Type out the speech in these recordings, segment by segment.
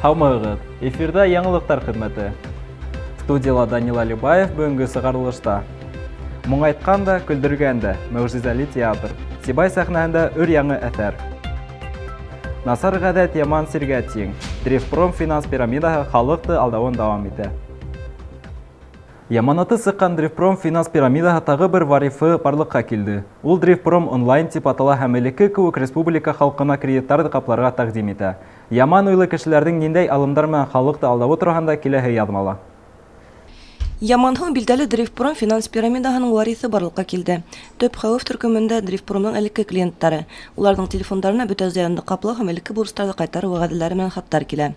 Һаумыгыз, эфирда яңылыктар хезмәте. Студияла Данил Алибаев бүгенге сыгарылышта. Моңайткан да, күлдергән дә, мөгъҗизәле театр. Сибай сәхнәһендә өр-яңы әҫәр. Насар ғәдәт яман сиргә тиң. Дрифпром финанс пирамидаһы халыҡты алдауын дауам итә. Яманаты сыҡҡан Дрифпром финанс пирамидаһы тағы бер варифы барлыҡҡа килде. Ул Дрифпром онлайн тип атала һәм элекке кеүек республика халҡына кредиттар ҡапларға тәҡдим итә. Яман уйлы кешеләрҙең ниндәй алымдар менән халыҡты алдауы тураһында киләһе яҙмала. Яманһыу билдәле Дрифпром финанс пирамидаһының вариҫы барлыҡҡа килде. Төп хәүеф төркөмөндә Дрифпромның элекке клиенттары. Уларҙың телефондарына бөтә зыянды ҡаплау һәм элекке бурыстарҙы ҡайтарыу вәғәҙәләре менән хаттар килә.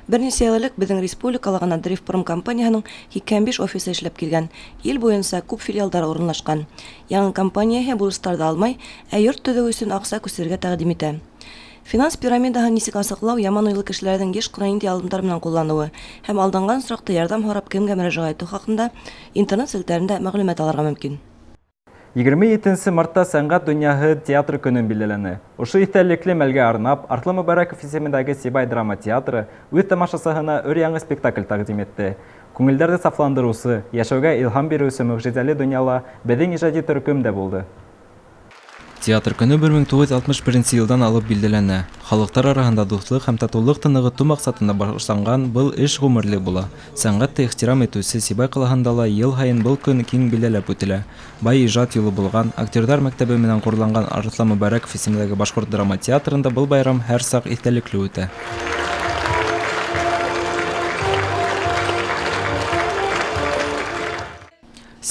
Бер нисә йыл элек беҙҙең республикала ғына Дрифпром компанияһының 85 офисы эшләп килгән. Ил буйынса күп филиалдар урынлашҡан. Яңы компанияһы бурыстарҙы алмай, ә йорт төҙөү өсөн аҡса күсерергә тәҡдим итә. Финанс пирамидаһын нисек асыҡлау яман уйлы кешеләрҙең йыш ҡына ниндәй алымдар менән ҡулланыуы һәм алданған осраҡта ярҙам һорап кемгә мөрәжәғәт итеү хаҡында интернет селтәрендә мәғлүмәт алырға мөмкин. 27 мартта сәнғәт донъяһы театр көнөн билдәләне. Ошо иҫтәлекле мәлгә арнап, Артлы Мөбәрәков исемендәге Сибай драма театры үҙ тамашасыһына өр-яңы спектакль тәҡдим итте. Күңелдәрҙе сафландырыусы, йәшәүгә илһам биреүсе мөғжизәле донъяла беҙҙең ижади төркөм дә булды. Театр көнө 1961 йылдан алып билдәләнә. Халыҡтар араһында дуҫлыҡ һәм татыулыҡты нығытыу маҡсатында башланған был эш ғүмерлек була. Сәнғәтте ихтирам итеүсе Сибай ҡалаһында ла йыл һайын был көн киң билдәләп үтелә. Бай ижад юлы булған, актерҙар мәктәбе менән ҡоролған Артлы Мөбәрәков исемендәге Башҡорт драма театрында был байрам һәр саҡ иҫтәлекле үтә.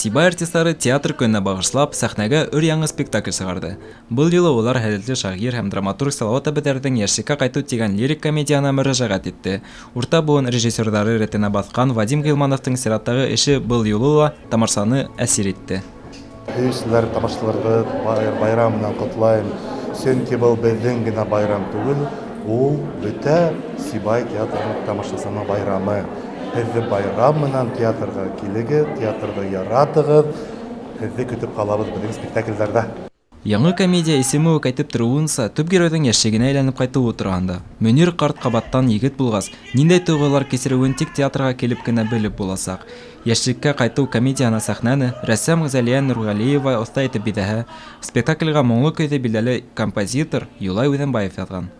Сибай артистлары театр көнөнә бағышлап сәхнәгә өр-яңы спектакль сығарды. Был юлы улар хәлетле шағир һәм драматург Салауат Әбүҙәрҙең «Йәшлеккә ҡайтыу» тигән лирик комедияна мөрәжәғәт итте. Урта буын режиссерҙары рәтенә баҫҡан Вадим Ғилмановтың сираттағы эше был юлы ла тамашаны әсир итте. Һөйөүселәр, тамашаларҙы байрам менән ҡотлайым. Сөнки был беҙҙең генә байрам түгел, ул бөтә Сибай театрының тамашасының байрамы. Һеҙҙе байрам менән театрға килегеҙ, театрҙы яратығыҙ, һеҙҙе көтөп ҡалабыҙ беҙҙең спектаклдәрҙә. Яңы комедия исеме үк әйтеп тороуынса, төп геройҙың йәшлегенә әйләнеп ҡайтыуы тураһында. Мөнир ҡарт ҡабаттан егет булғас, ниндәй тойғолар кисереүен тик театрға килеп кенә белеп буласаҡ. Йәшлеккә ҡайтыу комедияны сәхнәне рәссам Зәлиә Нурғәлиева оҫта итеп биҙәһә, спектаклгә моңло көйҙө билдәле композитор Юлай Үҙәнбаев яҙған.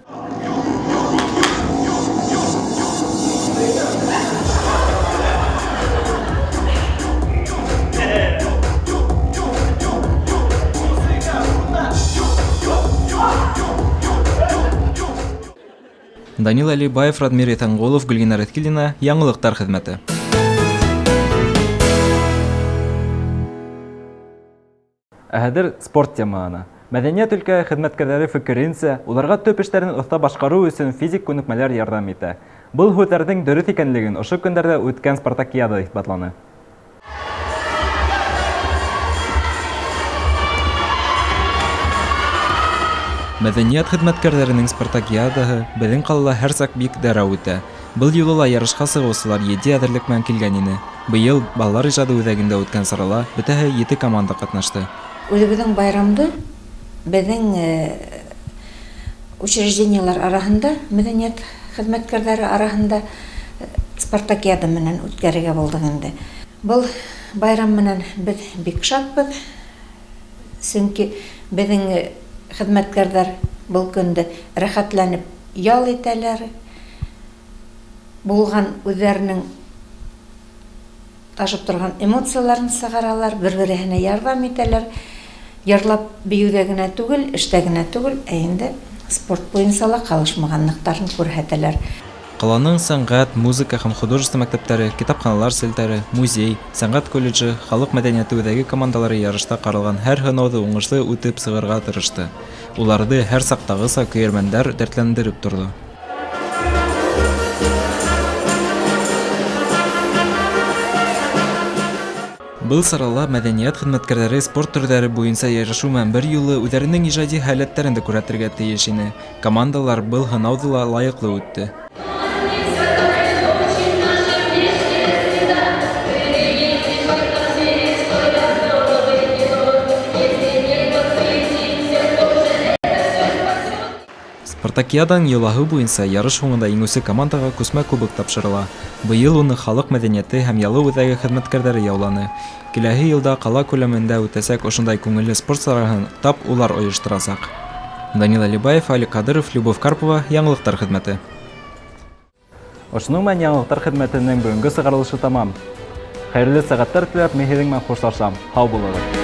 Данил Алибаев, Радмир Итанғолов, Гөлгина Рәткилдина, яңылыҡтар хеҙмәте. Әһәҙер спорт темаһына. Мәҙәниәт өлкәһе хеҙмәткәрҙәре фекеренсә, уларға төп эштәрен оҫта башҡарыу өсөн физик күнекмәләр ярҙам итә. Был һүҙҙәрҙең дөрөҫ икәнлеген ошо көндәрҙә үткән спартакиада иҫбатланы. Мәҙәниәт хеҙмәткәрҙәренең спартакиадаһы беҙҙең ҡалала һәр саҡ бик дәррәү үтә. Был юлы ла ярышҡа сығыусылар 7 әҙерлек менән килгән ине. Быйыл балалар ижады үҙәгендә үткән сарала бөтәһе 7 команда ҡатнашты. Үҙебеҙҙең байрамды беҙҙең учреждениелар араһында, мәҙәниәт хеҙмәткәрҙәре араһында спартакиада менән үткәрергә булдыҡ инде. Был байрам менән беҙ бик шатбыҙ, сөнки беҙҙең хеҙмәткәрҙәр был көндө рәхәтләнеп ял итәләр, булған үҙҙәренең ташып торған эмоцияларын сығаралар, бер-береһенә ярҙам итәләр. Йырлап бейеүҙә генә түгел, эштә генә түгел, ә инде спорт буйынса ла ҡалышмағанлыҡтарын күрһәтәләр. Ҡаланың сәнғәт, музыка һәм художество мәктәптәре, китапханалар селтәре, музей, сәнғәт колледжы, халыҡ мәҙәниәте үҙәге командалары ярышта ҡаралған һәр һынауҙы уңышлы үтеп сығырға тырышты. Уларҙы һәр саҡтағыса көйәрмәндәр дәртләндереп торҙо. Был сарала мәдәният хезмәткәрләре спорт төрләре буенча ярышу менән бер юлы үзләренең иҗади хәләтләрен дә күрсәтергә тиеш ине. Командалар был һынауды ла лаеклы үтте. Спартакиаданың йолаһы буенча ярыш һуңында иңүче командага күсмә кубок тапшырыла. Быел уны халык мәдәнияте һәм ялы үҙәге хеҙмәткәрҙәре яуланы. Киләһе йылда ҡала күләмендә үтәсәк ошондай күңелле спорт сараһын тап улар ойошторасаҡ. Данил Алибаев, Али Кадыров, Любовь Карпова, Яңылыҡтар хеҙмәте. Ошоның менән яңылыҡтар хеҙмәтенең бөгөнгө сығарылышы тамам. Хәйерле сәғәттәр теләп, мин һеҙҙең менән хушлашам. Һау булығыҙ.